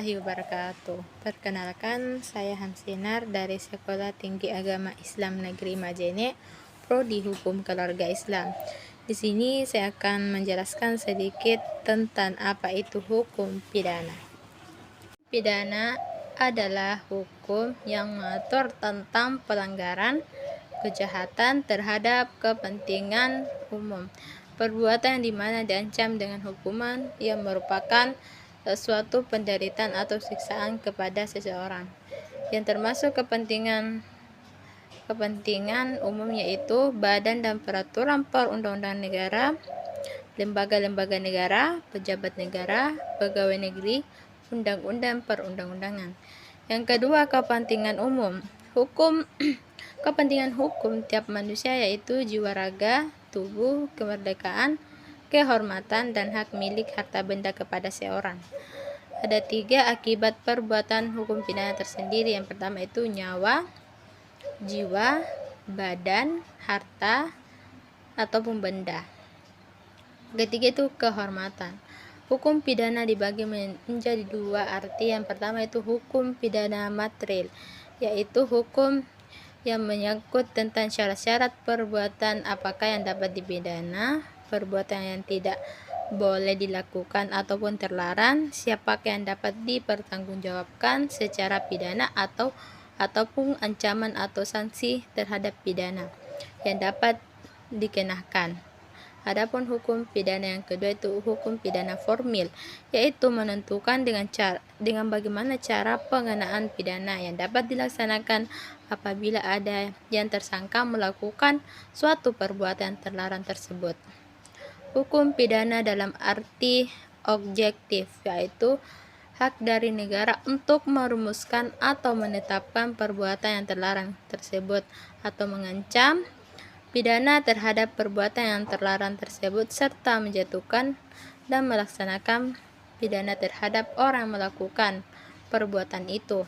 warahmatullahi wabarakatuh. Perkenalkan, saya Hamsinar dari Sekolah Tinggi Agama Islam Negeri Majene, Prodi Hukum Keluarga Islam. Di sini saya akan menjelaskan sedikit tentang apa itu hukum pidana. Pidana adalah hukum yang mengatur tentang pelanggaran kejahatan terhadap kepentingan umum. Perbuatan di mana diancam dengan hukuman yang merupakan suatu penderitaan atau siksaan kepada seseorang, yang termasuk kepentingan umum yaitu badan dan peraturan perundang-undangan negara, lembaga-lembaga negara, pejabat negara, pegawai negeri, undang-undang perundang-undangan. Yang kedua, kepentingan umum. Kepentingan hukum tiap manusia yaitu jiwa raga, tubuh, kemerdekaan, kehormatan, dan hak milik harta benda kepada seorang. Ada 3 akibat perbuatan hukum pidana tersendiri. Yang pertama itu nyawa, jiwa, badan, harta, ataupun benda. Ketiga itu kehormatan. Hukum pidana dibagi menjadi 2 arti. Yang pertama itu hukum pidana material, yaitu hukum yang menyangkut tentang syarat-syarat perbuatan apakah yang dapat dipidana, perbuatan yang tidak boleh dilakukan ataupun terlarang, siapakah yang dapat dipertanggungjawabkan secara pidana ataupun ancaman atau sanksi terhadap pidana yang dapat dikenakan. Adapun hukum pidana yang kedua itu hukum pidana formil, yaitu menentukan dengan bagaimana cara pengenaan pidana yang dapat dilaksanakan apabila ada yang tersangka melakukan suatu perbuatan terlarang tersebut. Hukum pidana dalam arti objektif, yaitu hak dari negara untuk merumuskan atau menetapkan perbuatan yang terlarang tersebut atau mengancam pidana terhadap perbuatan yang terlarang tersebut serta menjatuhkan dan melaksanakan pidana terhadap orang yang melakukan perbuatan itu.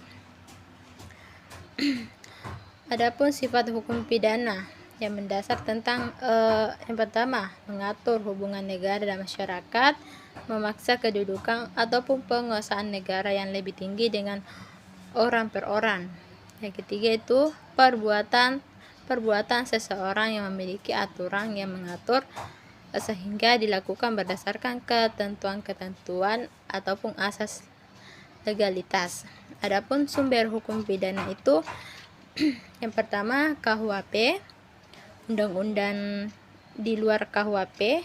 Adapun sifat hukum pidana yang mendasar tentang yang pertama, mengatur hubungan negara dan masyarakat, memaksa kedudukan ataupun penguasaan negara yang lebih tinggi dengan orang per orang. Yang ketiga itu perbuatan seseorang yang memiliki aturan yang mengatur sehingga dilakukan berdasarkan ketentuan-ketentuan ataupun asas legalitas. Adapun sumber hukum pidana itu yang pertama KUHP, undang-undang di luar KUHP,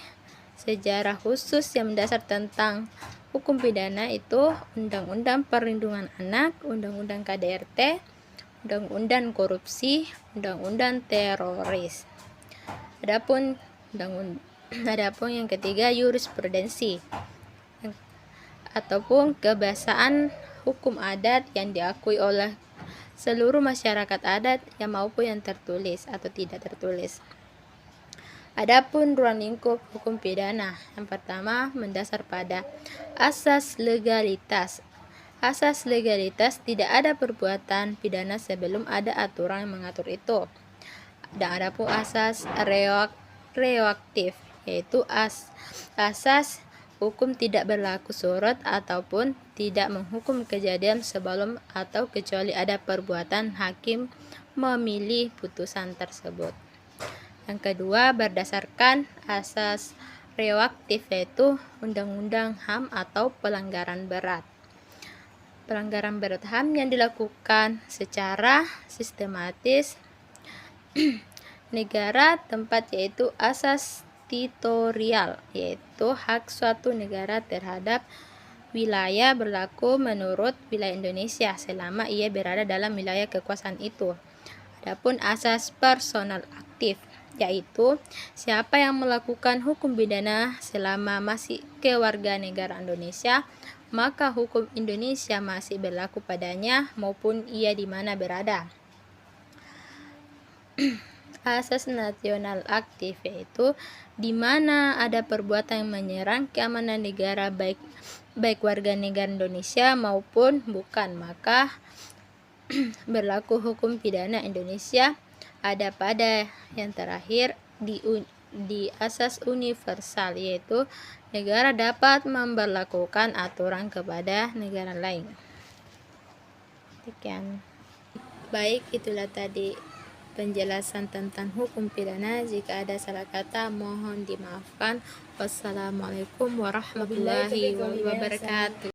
sejarah khusus yang mendasar tentang hukum pidana itu Undang-Undang Perlindungan Anak, Undang-Undang KDRT, Undang-Undang Korupsi, Undang-Undang Teroris. Adapun yang ketiga jurisprudensi ataupun kebiasaan hukum adat yang diakui oleh seluruh masyarakat adat yang maupun yang tertulis atau tidak tertulis. Adapun ruang lingkup hukum pidana, yang pertama mendasar pada asas legalitas. Asas legalitas, tidak ada perbuatan pidana sebelum ada aturan yang mengatur itu. Dan adapun asas reaktif, yaitu asas hukum tidak berlaku surut ataupun tidak menghukum kejadian sebelum atau kecuali ada perbuatan hakim memilih putusan tersebut. Yang kedua, berdasarkan asas reaktif, yaitu Undang-Undang HAM atau pelanggaran berat. Pelanggaran berat HAM yang dilakukan secara sistematis negara tempat, yaitu asas teritorial, yaitu hak suatu negara terhadap wilayah berlaku menurut wilayah Indonesia selama ia berada dalam wilayah kekuasaan itu. Adapun asas personal aktif, yaitu siapa yang melakukan hukum pidana selama masih kewarganegaraan Indonesia, maka hukum Indonesia masih berlaku padanya maupun ia di mana berada. Asas nasional aktif, yaitu di mana ada perbuatan yang menyerang keamanan negara baik warga negara Indonesia maupun bukan, maka berlaku hukum pidana Indonesia. Ada pada yang terakhir di asas universal, yaitu negara dapat memberlakukan aturan kepada negara lain. Sekian. Baik, itulah tadi penjelasan tentang hukum pidana. Jika ada salah kata mohon dimaafkan. Wassalamualaikum warahmatullahi wabarakatuh.